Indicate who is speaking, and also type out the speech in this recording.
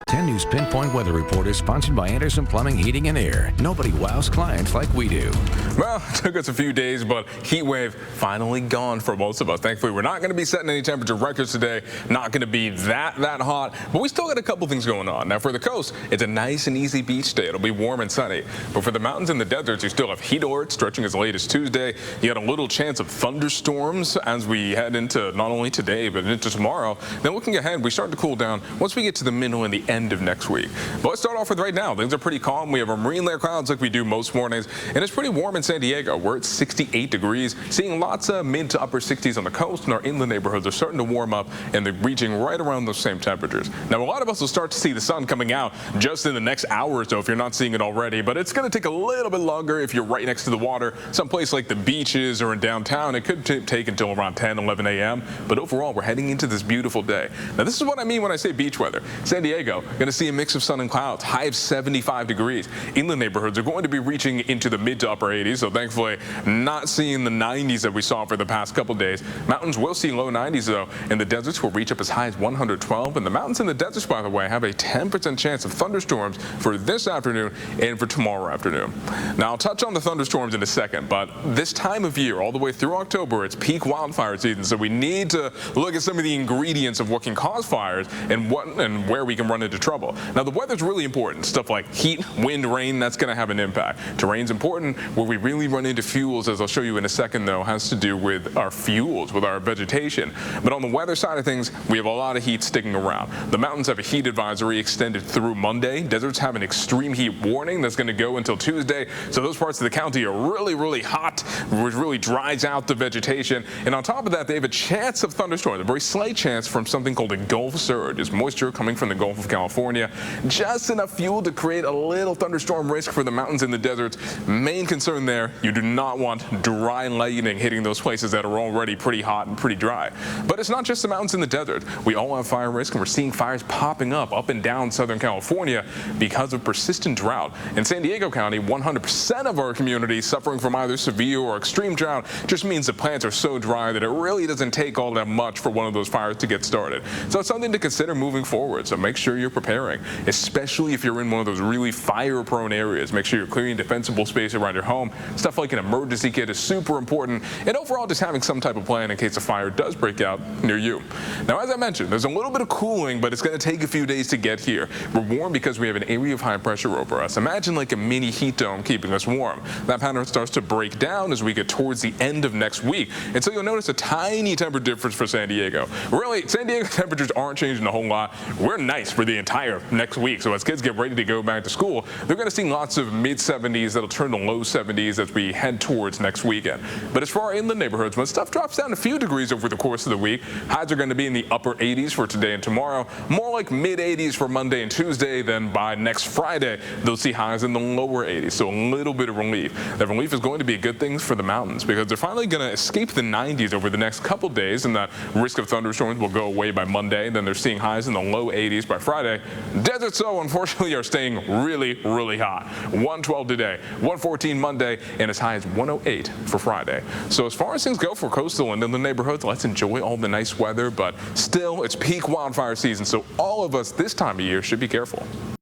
Speaker 1: 10 News Pinpoint Weather Report is sponsored by Anderson Plumbing, Heating and Air. Nobody wows clients like we do.
Speaker 2: Well, it took us a few days, but heat wave finally gone for most of us. Thankfully, we're not going to be setting any temperature records today. Not going to be that hot, but we still got a couple things going on. Now, for the coast, it's a nice and easy beach day. It'll be warm and sunny. But for the mountains and the deserts, you still have heat alerts stretching as late as Tuesday. You got a little chance of thunderstorms as we head into not only today, but into tomorrow. Then looking ahead, we start to cool down once we get to the middle and the end of next week. But let's start off with right now. Things are pretty calm. We have a marine layer clouds like we do most mornings, and it's pretty warm in San Diego. We're at 68 degrees, seeing lots of mid to upper 60s on the coast, and our inland neighborhoods are starting to warm up, and they're reaching right around those same temperatures. Now, a lot of us will start to see the sun coming out just in the next hour or so if you're not seeing it already, but it's going to take a little bit longer if you're right next to the water. Someplace like the beaches or in downtown, it could take until around 10, 11 a.m., but overall, we're heading into this beautiful day. Now, this is what I mean when I say beach weather. San Diego, going to see a mix of sun and clouds, high of 75 degrees. Inland neighborhoods are going to be reaching into the mid to upper 80s, so thankfully not seeing the 90s that we saw for the past couple days. Mountains will see low 90s though, and the deserts will reach up as high as 112. And the mountains and the deserts, by the way, have a 10% chance of thunderstorms for this afternoon and for tomorrow afternoon. Now, I'll touch on the thunderstorms in a second, but this time of year, all the way through October, it's peak wildfire season, so we need to look at some of the ingredients of what can cause fires and where we can run into trouble. Now, the weather's really important. Stuff like heat, wind, rain, that's going to have an impact. Terrain's important. Where we really run into fuels, as I'll show you in a second, though, has to do with our fuels, with our vegetation. But on the weather side of things, we have a lot of heat sticking around. The mountains have a heat advisory extended through Monday. Deserts have an extreme heat warning that's going to go until Tuesday. So those parts of the county are really hot, which really dries out the vegetation. And on top of that, they have a chance of thunderstorms, a very slight chance from something called a Gulf surge. It's moisture coming from the Gulf of California. Just enough fuel to create a little thunderstorm risk for the mountains and the deserts. Main concern there, you do not want dry lightning hitting those places that are already pretty hot and pretty dry. But it's not just the mountains and the desert. We all have fire risk, and we're seeing fires popping up and down Southern California because of persistent drought. In San Diego County, 100% of our community suffering from either severe or extreme drought. Just means the plants are so dry that it really doesn't take all that much for one of those fires to get started. So it's something to consider moving forward, so make sure you're preparing, especially if you're in one of those really fire-prone areas. Make sure you're clearing defensible space around your home. Stuff like an emergency kit is super important, and overall just having some type of plan in case a fire does break out near you. Now, as I mentioned, there's a little bit of cooling, but it's going to take a few days to get here. We're warm because we have an area of high pressure over us. Imagine like a mini heat dome keeping us warm. That pattern starts to break down as we get towards the end of next week, and so you'll notice a tiny temperature difference for San Diego. Really, San Diego temperatures aren't changing a whole lot. We're nice for the entire next week, so as kids get ready to go back to school, they're going to see lots of mid-70s that'll turn to low 70s as we head towards next weekend. But as for our inland neighborhoods, when stuff drops down a few degrees over the course of the week, highs are going to be in the upper 80s for today and tomorrow, more like mid-80s for Monday and Tuesday. Then by next Friday, they'll see highs in the lower 80s, so a little bit of relief. That relief is going to be a good thing for the mountains because they're finally going to escape the 90s over the next couple days, and that risk of thunderstorms will go away by Monday. Then they're seeing highs in the low 80s by Friday. Deserts, though, unfortunately, are staying really hot. 112 today, 114 Monday, and as high as 108 for Friday. So as far as things go for coastal and inland neighborhoods, let's enjoy all the nice weather, but still, it's peak wildfire season, so all of us this time of year should be careful.